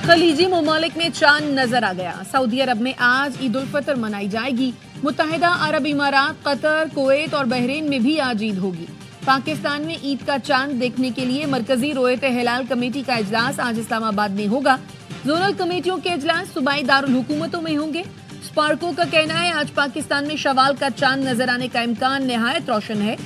खलीजी ममालिक में चांद नजर आ गया। सऊदी अरब में आज ईद उल फितर मनाई जाएगी। मुत्तहिदा अरब इमारात, कतर, कुवैत और बहरीन में भी आज ईद होगी। पाकिस्तान में ईद का चांद देखने के लिए मरकजी रोयत हिलाल कमेटी का इजलास आज इस्लामाबाद में होगा। जोनल कमेटियों के इजलास सूबाई दारुल हुकूमतों में होंगे। स्पार्को का कहना है आज पाकिस्तान में शवाल का चांद नजर आने का इम्कान निहायत रोशन है।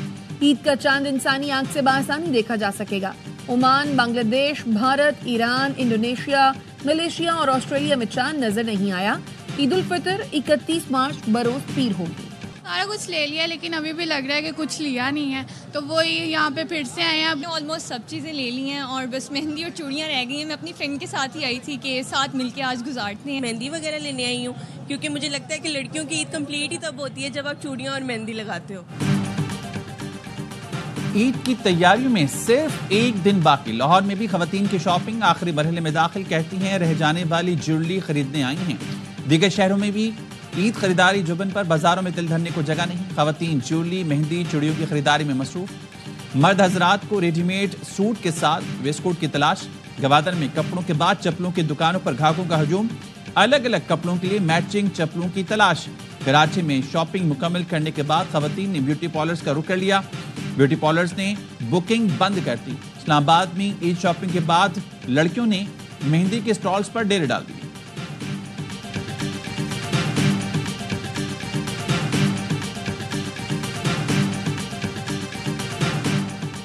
ईद का चांद इंसानी आंख से बासानी देखा जा सकेगा। Oman, Bangladesh, Bharat, Iran, Indonesia, Malaysia और ऑस्ट्रेलिया में चांद नजर नहीं आया। ईद उल फितर 31 मार्च बरोज पीर होगी। सारा कुछ ले लिया लेकिन अभी भी लग रहा है कि कुछ लिया नहीं है, तो वो यहाँ पे फिर से आए हैं। हमने ऑलमोस्ट सब चीज़ें ले ली हैं और बस मेहंदी और चूड़ियाँ रह गई हैं। मैं अपनी फ्रेंड के साथ ही आई थी कि साथ मिलके आज गुजारते हैं। मेहंदी वगैरह लेने आई हूँ क्योंकि मुझे लगता है कि लड़कियों की ईद कंप्लीट ही तब होती है जब आप चूड़ियाँ और मेहंदी लगाते हो। ईद की तैयारियों में सिर्फ एक दिन बाकी। लाहौर में भी खवातीन की शॉपिंग आखिरी मरहले में दाखिल। कहती हैं रह जाने वाली ज्वेलरी खरीदने आई हैं। दीगर शहरों में भी ईद खरीदारी जुबन पर बाजारों में तिल धरने को जगह नहीं। खवातीन ज्वेलरी, मेहंदी, चूड़ियों की खरीदारी में मसरूफ। मर्द हजरात को रेडीमेड सूट के साथ वेस्टकोट की तलाश। गवादर में कपड़ों के बाद चप्पलों की दुकानों पर ग्राहकों का हजूम। अलग अलग कपड़ों के लिए मैचिंग चप्पलों की तलाश। कराची में शॉपिंग मुकम्मल करने के बाद खवातीन ने ब्यूटी पार्लर्स का रुख कर लिया। ब्यूटी पार्लर्स ने बुकिंग बंद कर दी। इस्लामाबाद में ईद शॉपिंग के बाद लड़कियों ने मेहंदी के स्टॉल्स पर डेरे डाल दिए।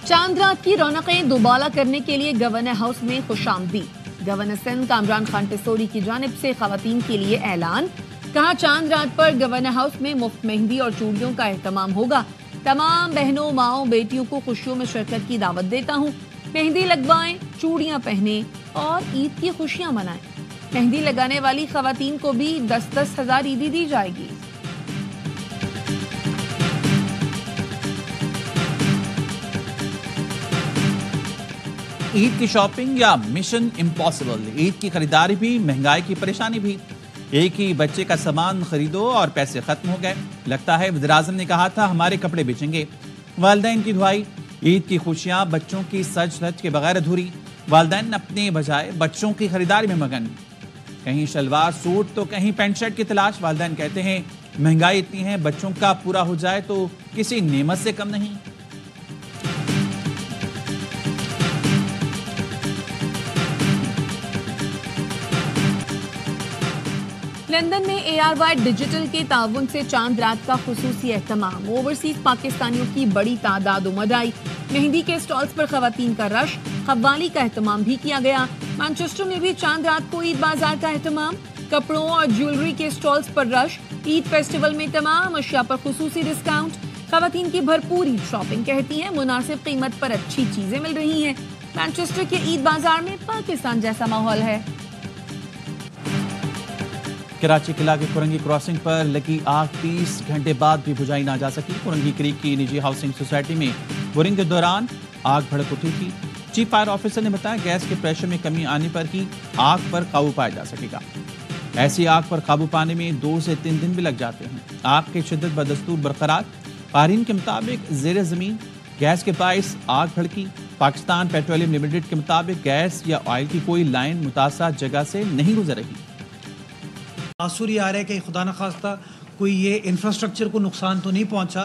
चांद रात की रौनकें दोबाला करने के लिए गवर्नर हाउस में खुशामदीद। गवर्नर सिंध कामरान खान टिसोरी की जानिब से खवातीन के लिए ऐलान। कहा चांद रात पर गवर्नर हाउस में मुफ्त मेहंदी और चूड़ियों का एहतमाम होगा। तमाम बहनों, माओं, बेटियों को खुशियों में शिरकत की दावत देता हूँ। मेहंदी लगवाएं, चूड़ियां पहनें और ईद की खुशियां मनाएं। मेहंदी लगाने वाली खवातीन को भी 10-10 हजार ईदी दी जाएगी। ईद की शॉपिंग या मिशन इम्पॉसिबल। ईद की खरीदारी भी, महंगाई की परेशानी भी। एक ही बच्चे का सामान खरीदो और पैसे खत्म हो गए। लगता है वज़ीर-ए-आज़म ने कहा था हमारे कपड़े बेचेंगे। वालिदैन की दुआई। ईद की खुशियां बच्चों की सज धज के बगैर अधूरी। वालिदैन अपने बजाय बच्चों की खरीदारी में मगन। कहीं शलवार सूट तो कहीं पैंट शर्ट की तलाश। वालिदैन कहते हैं महंगाई इतनी है, बच्चों का पूरा हो जाए तो किसी नेमत से कम नहीं। लंदन में ARY डिजिटल के ताउन से चांद रात का खुसूसी एहतमाम। ओवरसीज पाकिस्तानियों की बड़ी तादाद उमड़ आई। मेहंदी के स्टॉल्स पर खवातीन का रश। कव्वाली का एहतमाम भी किया गया। मैनचेस्टर में भी चांद रात को ईद बाजार का एहतमाम। कपड़ों और ज्वेलरी के स्टॉल्स पर रश। ईद फेस्टिवल में तमाम अशिया पर खुसूसी डिस्काउंट। खवातीन की भरपूर ईद शॉपिंग। कहती हैं मुनासिब कीमत पर अच्छी चीजें मिल रही हैं। मैनचेस्टर के ईद बाजार में पाकिस्तान जैसा माहौल है। कराची किला के कुरंगी क्रॉसिंग पर लगी आग 30 घंटे बाद भी बुझाई ना जा सकी। कुरंगी क्रीक की निजी हाउसिंग सोसाइटी में बोरिंग के दौरान आग भड़क उठी थी। चीफ फायर ऑफिसर ने बताया गैस के प्रेशर में कमी आने पर ही आग पर काबू पाया जा सकेगा। ऐसी आग पर काबू पाने में 2 से 3 दिन भी लग जाते हैं। आग की शिद्दत बदस्तूर बरकरार। फारिन के मुताबिक जेर जमीन गैस के बाइस आग भड़की। पाकिस्तान पेट्रोलियम लिमिटेड के मुताबिक गैस या ऑयल की कोई लाइन मुतासा जगह से नहीं गुजर रही। तासुर ये आ रहा है कि खुदा न खास्ता कोई ये इंफ्रास्ट्रक्चर को नुकसान तो नहीं पहुंचा।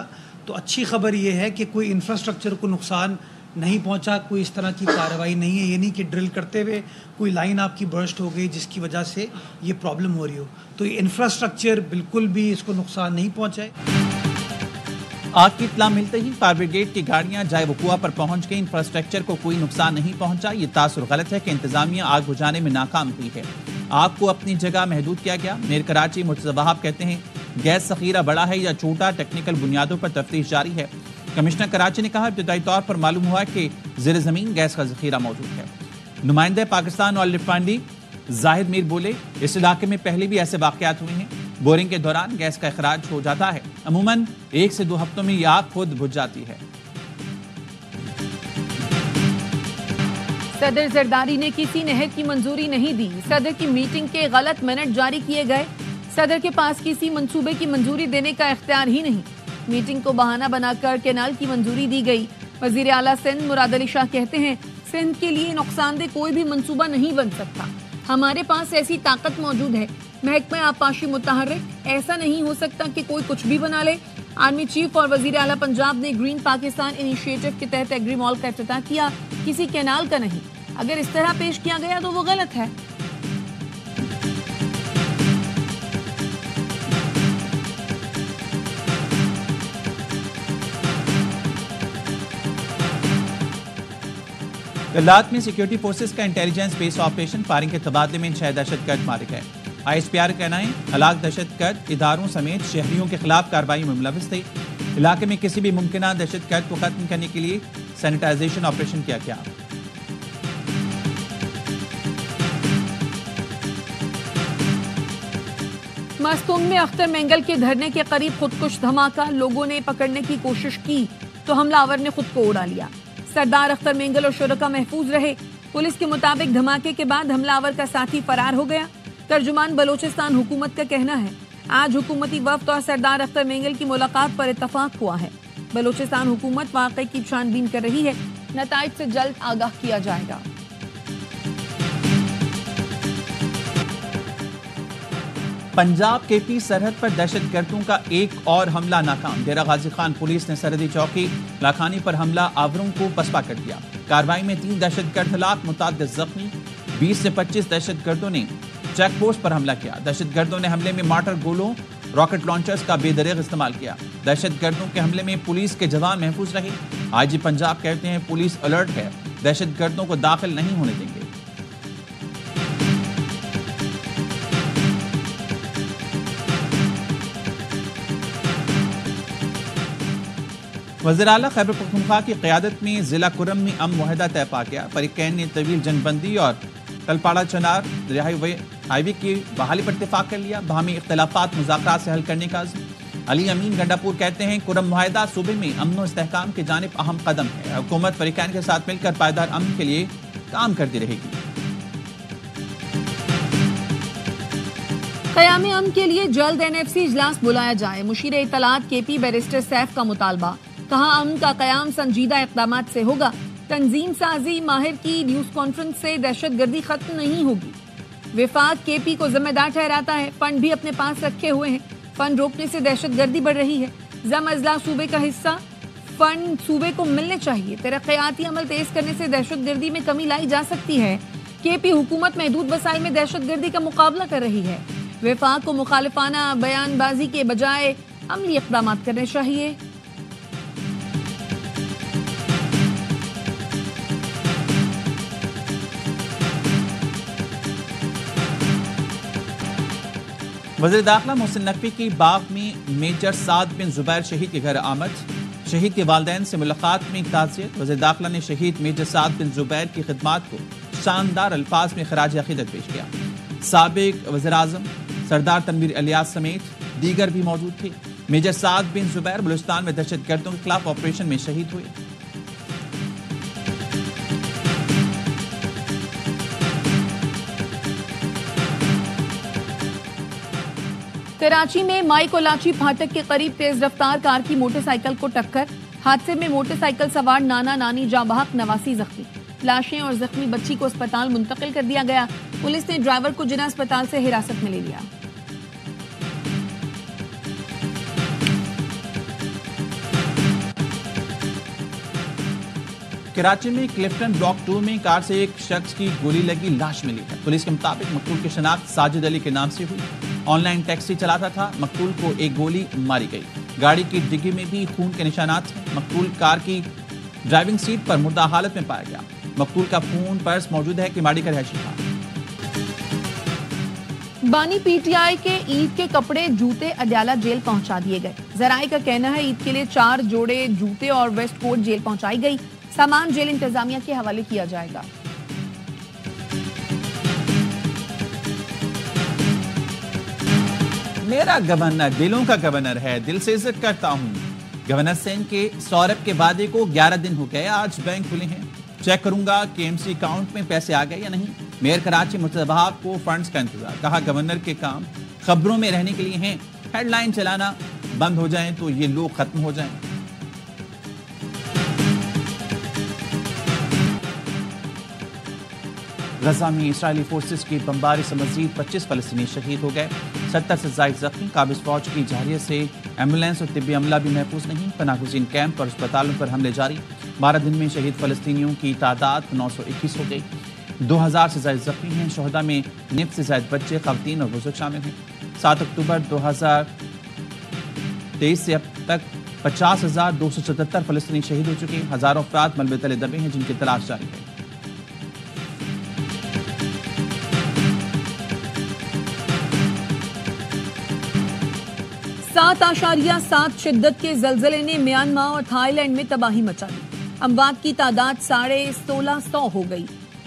तो अच्छी खबर ये है कि कोई इंफ्रास्ट्रक्चर को नुकसान नहीं पहुंचा, कोई इस तरह की कार्रवाई नहीं है। ये नहीं कि ड्रिल करते हुए कोई लाइन आपकी बर्स्ट हो गई जिसकी वजह से ये प्रॉब्लम हो रही हो। तो ये इंफ्रास्ट्रक्चर बिल्कुल भी इसको नुकसान नहीं पहुंचा है। आग की इत्तला मिलते ही फायर ब्रिगेड की गाड़ियां जाए वकुआ पर पहुंच गई। इंफ्रास्ट्रक्चर को कोई नुकसान नहीं पहुंचा। ये तासुर गलत है कि इंतजामिया आग बुझाने में नाकाम हुई है। आग को अपनी जगह महदूद किया गया। मेयर कराची मुर्तज़ा वहाब कहते हैं गैस ज़ख़ीरा बड़ा है या छोटा, टेक्निकल बुनियादों पर तफ्तीश जारी है। कमिश्नर कराची ने कहा इब्तिदाई तौर पर मालूम हुआ कि ज़ेर ज़मीन गैस का ज़ख़ीरा मौजूद है। नुमाइंदे पाकिस्तान ऑयल रिफाइनरी जाहिद मीर बोले इस इलाके में पहले भी ऐसे वाक़यात हुए हैं। बोरिंग के दौरान गैस का अखराज हो जाता है। अमूमन 1 से 2 हफ्तों में यह आग खुद बुझ जाती है। सदर जरदारी ने किसी नहर की मंजूरी नहीं दी। सदर की मीटिंग के गलत मिनट जारी किए गए। सदर के पास किसी मंसूबे की मंजूरी देने का इख्तियार ही नहीं। मीटिंग को बहाना बनाकर कैनाल की मंजूरी दी गई। वजीर आला सिंध मुराद अली शाह कहते हैं सिंध के लिए नुकसानदेह कोई भी मंसूबा नहीं बन सकता। ہمارے پاس ایسی طاقت موجود ہے. محکمہ آبپاشی متحرک. ایسا نہیں ہو سکتا کہ کوئی کچھ بھی بنا لے. آرمی چیف اور وزیر اعلیٰ پنجاب نے گرین پاکستان انیشیٹو کے تحت ایگری مال کا افتتاح کیا, کسی کینال کا نہیں. اگر اس طرح پیش کیا گیا تو وہ غلط ہے. غلات میں سیکیورٹی فورسز کا انٹیلیجنس بیس آپریشن فائرنگ کے تبادلے میں 6 دہشت گرد مارے گئے. ISPR کا کہنا ہے ہلاک دہشت گرد اداروں سمیت شہریوں کے خلاف کارروائی میں ملوث تھے. علاقے میں کسی بھی ممکنہ دہشت گرد کو ختم کرنے کے لیے سینیٹائزیشن آپریشن کیا گیا. مستونگ میں اختر مینگل کے دھرنے کے قریب خودکش دھماکہ. لوگوں نے پکڑنے کی کوشش کی تو حملہ آور نے خود کو اڑا لیا. سردار اختر مینگل اور شرکا محفوظ رہے. پولیس کے مطابق دھماکے کے بعد حملہ آور کا ساتھی فرار ہو گیا. ترجمان بلوچستان حکومت کا کہنا ہے آج حکومتی وفد اور سردار اختر مینگل کی ملاقات پر اتفاق ہوا ہے. بلوچستان حکومت واقعے کی چھان بین کر رہی ہے. نتائج سے جلد آگاہ کیا جائے گا. پنجاب کے پی سرحد پر دہشت گردوں کا ایک اور حملہ ناکام. ڈیرہ غازی خان پولیس نے سرحدی چوکی لاکھانی پر حملہ آوروں کو پسپا کر دیا. کارروائی میں 3 دہشت گرد ہلاک, متعدد زخمی. 20 سے 25 دہشت گردوں نے چیک پوسٹ پر حملہ کیا. دہشت گردوں نے حملے میں مارٹر گولوں, راکٹ لانچرز کا بے دریغ استعمال کیا. دہشت گردوں کے حملے میں پولیس کے جوان محفوظ رہے. IG پنجاب کہتے ہیں پولیس الرٹ ہے, دہشت گردوں کو داخل نہیں ہونے دیں گے. وزیر اعلیٰ خیبر پختونخوا کی قیادت میں ضلع کرم میں امن معاہدہ طے پا گیا. فریقین نے طویل جنگ بندی اور تلپاڑا چنار رہائی وے کی بحالی پر اتفاق کر لیا. باہمی اختلافات مذاکرات سے حل کرنے کا عزم. علی امین گنڈاپور کہتے ہیں کرم معاہدہ صوبے میں امن و استحکام کی جانب اہم قدم ہے. حکومت فریقین کے ساتھ مل کر پائیدار امن کے لیے کام کرتی رہے گی. قیام امن کے لیے جلد NFC اجلاس بلایا جائے. مشیر اطلاعات KP بیرسٹر سیف کا مطالبہ. کہاں امن کا قیام سنجیدہ اقدامات سے ہوگا. تنظیم سازی ماہر کی نیوز کانفرنس سے دہشت گردی ختم نہیں ہوگی. وفاق KP کو ذمہ دار ٹھہراتا ہے. فنڈ بھی اپنے پاس رکھے ہوئے ہیں. فنڈ روکنے سے دہشت گردی بڑھ رہی ہے. ضم اضلاع صوبے کا حصہ. فنڈ صوبے کو ملنے چاہیے. ترقیاتی عمل تیز کرنے سے دہشت گردی میں کمی لائی جا سکتی ہے. KP حکومت محدود وسائل میں دہشت گردی کا مقابلہ کر رہی ہے. وفاق کو مخالفانہ بیان بازی کے بجائے عملی اقدامات کرنے چاہیے. وزیر داخلہ محسن نقوی کی باغ میں میجر سعد بن زبیر شہید کے گھر آمد. شہید کے والدین سے ملاقات میں تعزیت. وزیر داخلہ نے شہید میجر سعد بن زبیر کی خدمات کو شاندار الفاظ میں خراج عقیدت پیش کیا. سابق وزیر اعظم سردار تنویر الیاس سمیت دیگر بھی موجود تھے. میجر سعد بن زبیر بلوچستان میں دہشت گردوں کے خلاف آپریشن میں شہید ہوئے. کراچی میں مائی کولاچی پھاٹک کے قریب تیز رفتار کار کی موٹر سائیکل کو ٹکر. حادثے میں موٹر سائیکل سوار نانا نانی جاں بحق 89 زخمی. لاشیں اور زخمی بچی کو اسپتال منتقل کر دیا گیا. پولیس نے ڈرائیور کو جناح اسپتال سے حراست میں لے لیا. کراچی میں کلفٹن بلاک 2 میں کار سے ایک شخص کی گولی لگی, لاش ملی ہے. پولیس کے مطابق مقتول کی شناخت ساجد علی کے نام سے ہوئی. آن لائن ٹیکسی چلاتا تھا. مقتول کو ایک گولی ماری گئی. گاڑی کی ڈگی میں بھی خون کے نشانات ہیں. مقتول کار کی ڈرائیونگ سیٹ پر مردہ حالت میں پایا گیا. مقتول کا فون پرس موجود ہے کہ ماڑی کا رہائشی تھا. بانی PTI کے عید کے کپڑے جوتے اڈیالہ جیل پہنچا دیے گئے. ذرائع کا کہنا ہے عید کے لیے 4 جوڑے جوتے اور ویسٹ کوٹ جیل پہنچائی گئی. سامان جیل انتظامیہ کے حوالے کیا جائے گا. میرا گورنر دلوں کا گورنر ہے, دل سے عزت کرتا ہوں. گورنر سندھ کے سورب کے وعدے کو 11 دن ہو گئے. آج بینک کھلے ہیں, چیک کروں گا کہ MC اکاؤنٹ میں پیسے آ گئے یا نہیں. میئر کراچی مرتضی وہاب کو فنڈز کا انتظار. کہا گورنر کے کام خبروں میں رہنے کے لیے ہیں. ہیڈ لائن چلانا بند ہو جائیں تو یہ لوگ ختم ہو جائیں. غزہ میں اسرائیلی فورسز کی بمباری سے مزید 25 فلسطینی شہید ہو گئے، 70 سے زائد زخمی۔ قابض فوج کی جارحیت سے ایمبولینس اور طبی عملہ بھی محفوظ نہیں۔ پناہ گزین کیمپ اور اسپتالوں پر حملے جاری، 12 دن میں شہید فلسطینیوں کی تعداد 921 ہو گئی، 2000 سے زائد زخمی ہیں۔ شہداء میں نصف سے زائد بچے، خواتین اور بزرگ شامل ہیں۔ 7 اکتوبر 2023 سے اب تک 50,277 فلسطینی شہید ہو چکے ہیں، ہزاروں افراد ملبے تلے دبے ہیں جن کی تلاش جاری ہے۔ 7.7 شدت کے زلزلے نے میانمار اور تھائی لینڈ میں تباہی مچا دی، اموات کی تعداد 1650 ہو گئی،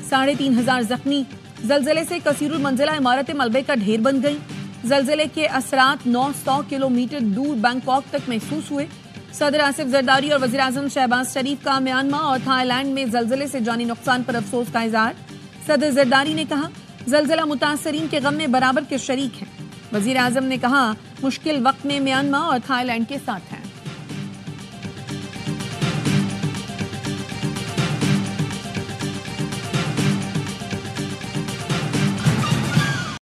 3500 زخمی۔ زلزلے سے کثیر المنزلہ عمارتیں ملبے کا ڈھیر بن گئی۔ زلزلے کے اثرات 900 کلومیٹر دور بینکاک تک محسوس ہوئے۔ صدر آصف زرداری اور وزیراعظم شہباز شریف کا میانمار اور تھائی لینڈ میں زلزلے سے جانی نقصان پر افسوس کا اظہار۔ صدر زرداری نے کہا زلزلہ متاثرین کے غم میں برابر کے شریک ہیں۔ وزیر اعظم نے کہا مشکل وقت میں میانمار اور تھائی لینڈ کے ساتھ ہیں۔